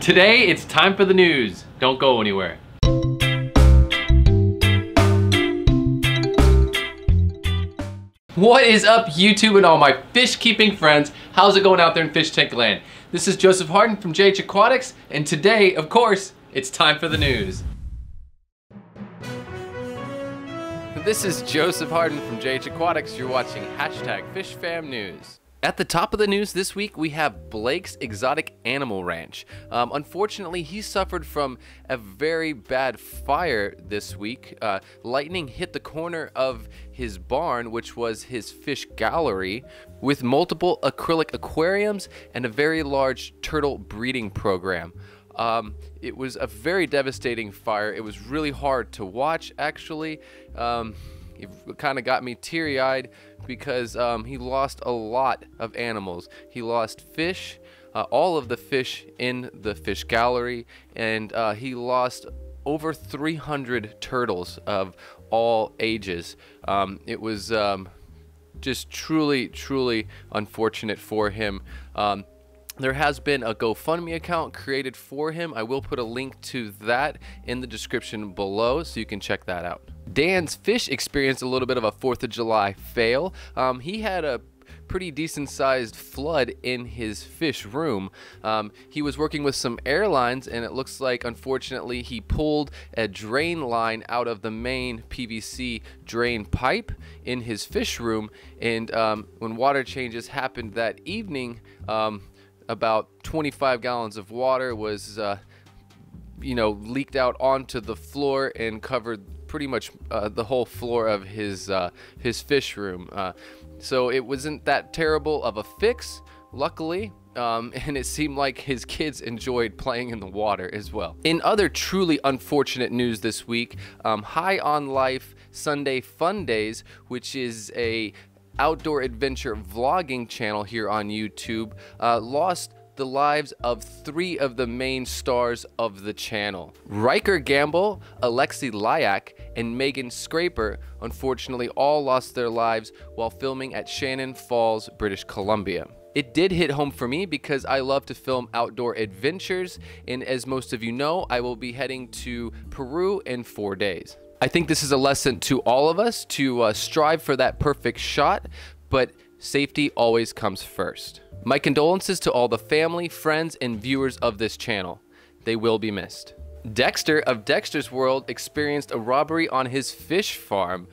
Today, it's time for the news. Don't go anywhere. What is up, YouTube and all my fish keeping friends? How's it going out there in fish tank land? This is Joseph Hardin from Jadren Aquatics, and today, of course, it's time for the news. This is Joseph Hardin from Jadren Aquatics. You're watching #FISHFAM News. At the top of the news this week, we have Blake's Exotic Animal Ranch. Unfortunately, he suffered from a very bad fire this week. Lightning hit the corner of his barn, which was his fish gallery, with multiple acrylic aquariums and a very large turtle breeding program. It was a very devastating fire. It was really hard to watch, actually. It kind of got me teary-eyed because he lost a lot of animals. He lost fish, all of the fish in the fish gallery, and he lost over 300 turtles of all ages. It was just truly unfortunate for him. There has been a GoFundMe account created for him. I will put a link to that in the description below so you can check that out. Dan's fish experienced a little bit of a 4th of July fail. He had a pretty decent sized flood in his fish room. He was working with some airlines, and it looks like unfortunately he pulled a drain line out of the main PVC drain pipe in his fish room, and when water changes happened that evening, about 25 gallons of water was leaked out onto the floor and covered pretty much the whole floor of his fish room. So it wasn't that terrible of a fix, luckily, and it seemed like his kids enjoyed playing in the water as well. In other truly unfortunate news this week, High on Life SundayFundayz, which is a outdoor adventure vlogging channel here on YouTube, lost the lives of 3 of the main stars of the channel. Riker Gamble, Alexi Lyak, and Megan Scraper unfortunately all lost their lives while filming at Shannon Falls, British Columbia. It did hit home for me because I love to film outdoor adventures, and as most of you know, I will be heading to Peru in 4 days. I think this is a lesson to all of us to strive for that perfect shot, but safety always comes first. My condolences to all the family, friends, and viewers of this channel. They will be missed. Dexter of Dexter's World experienced a robbery on his fish farm.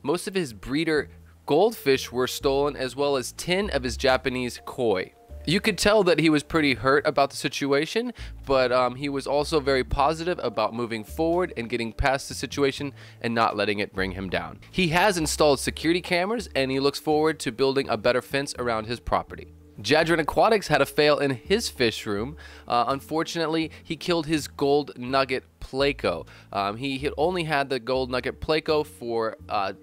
Most of his breeder goldfish were stolen, as well as 10 of his Japanese koi. You could tell that he was pretty hurt about the situation, but he was also very positive about moving forward and getting past the situation and not letting it bring him down. He has installed security cameras, and he looks forward to building a better fence around his property. Jadren Aquatics had a fail in his fish room. Unfortunately, he killed his gold nugget pleco. He had only had the gold nugget pleco for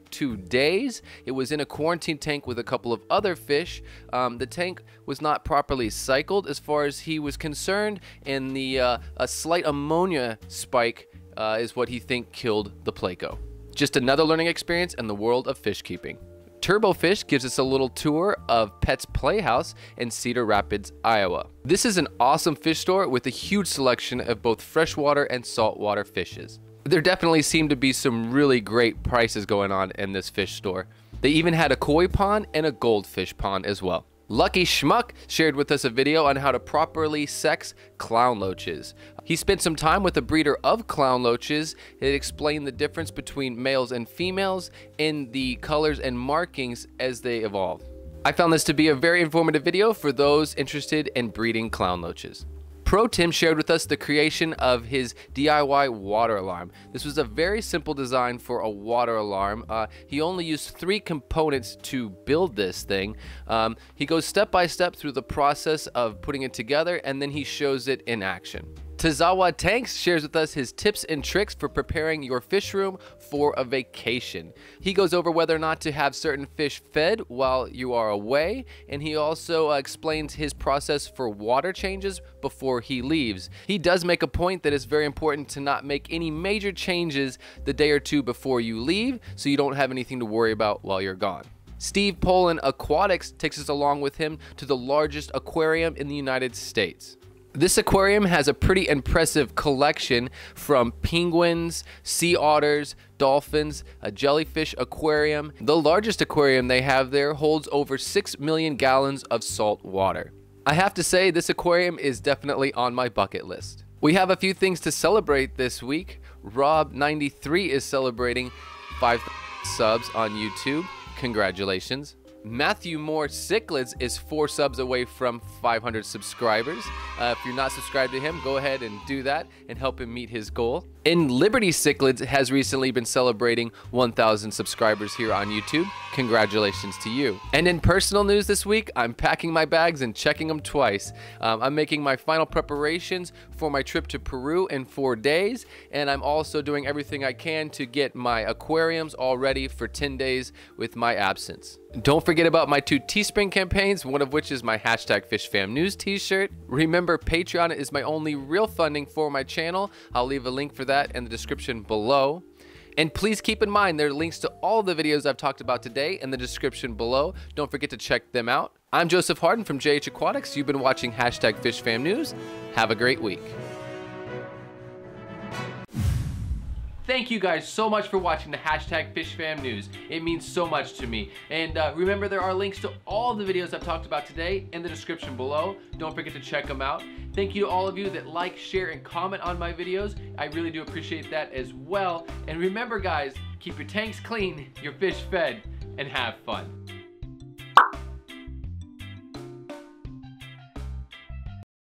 2 days. It was in a quarantine tank with a couple of other fish. The tank was not properly cycled as far as he was concerned, and a slight ammonia spike is what he think killed the pleco. Just another learning experience in the world of fish keeping. Turbofish gives us a little tour of Pet's Playhouse in Cedar Rapids, Iowa. This is an awesome fish store with a huge selection of both freshwater and saltwater fishes. There definitely seem to be some really great prices going on in this fish store. They even had a koi pond and a goldfish pond as well. Lucky Schmuck shared with us a video on how to properly sex clown loaches. He spent some time with a breeder of clown loaches. It explained the difference between males and females in the colors and markings as they evolve. I found this to be a very informative video for those interested in breeding clown loaches. Protime shared with us the creation of his DIY water alarm. This was a very simple design for a water alarm. He only used 3 components to build this thing. He goes step by step through the process of putting it together, and then he shows it in action. Tazawa Tanks shares with us his tips and tricks for preparing your fish room for a vacation. He goes over whether or not to have certain fish fed while you are away, and he also explains his process for water changes before he leaves. He does make a point that it's very important to not make any major changes the day or 2 before you leave, so you don't have anything to worry about while you're gone. Protime Aquatics takes us along with him to the largest aquarium in the United States. This aquarium has a pretty impressive collection from penguins, sea otters, dolphins, a jellyfish aquarium. The largest aquarium they have there holds over 6 million gallons of salt water. I have to say, this aquarium is definitely on my bucket list. We have a few things to celebrate this week. Rob93 is celebrating 5 subs on YouTube. Congratulations. Matthew Moore Cichlids is 4 subs away from 500 subscribers. If you're not subscribed to him, go ahead and do that and help him meet his goal. And Liberty Cichlids has recently been celebrating 1,000 subscribers here on YouTube. Congratulations to you. And in personal news this week, I'm packing my bags and checking them twice. I'm making my final preparations for my trip to Peru in 4 days, and I'm also doing everything I can to get my aquariums all ready for 10 days with my absence. Don't forget about my 2 Teespring campaigns, one of which is my #FishFamNews t-shirt. Remember, Patreon is my only real funding for my channel. I'll leave a link for that in the description below. And please keep in mind, there are links to all the videos I've talked about today in the description below. Don't forget to check them out. I'm Joseph Hardin from Jadren Aquatics. You've been watching #FishFamNews. Have a great week. Thank you guys so much for watching the #FishFamNews. It means so much to me. And remember, there are links to all the videos I've talked about today in the description below. Don't forget to check them out. Thank you to all of you that like, share, and comment on my videos. I really do appreciate that as well. And remember guys, keep your tanks clean, your fish fed, and have fun.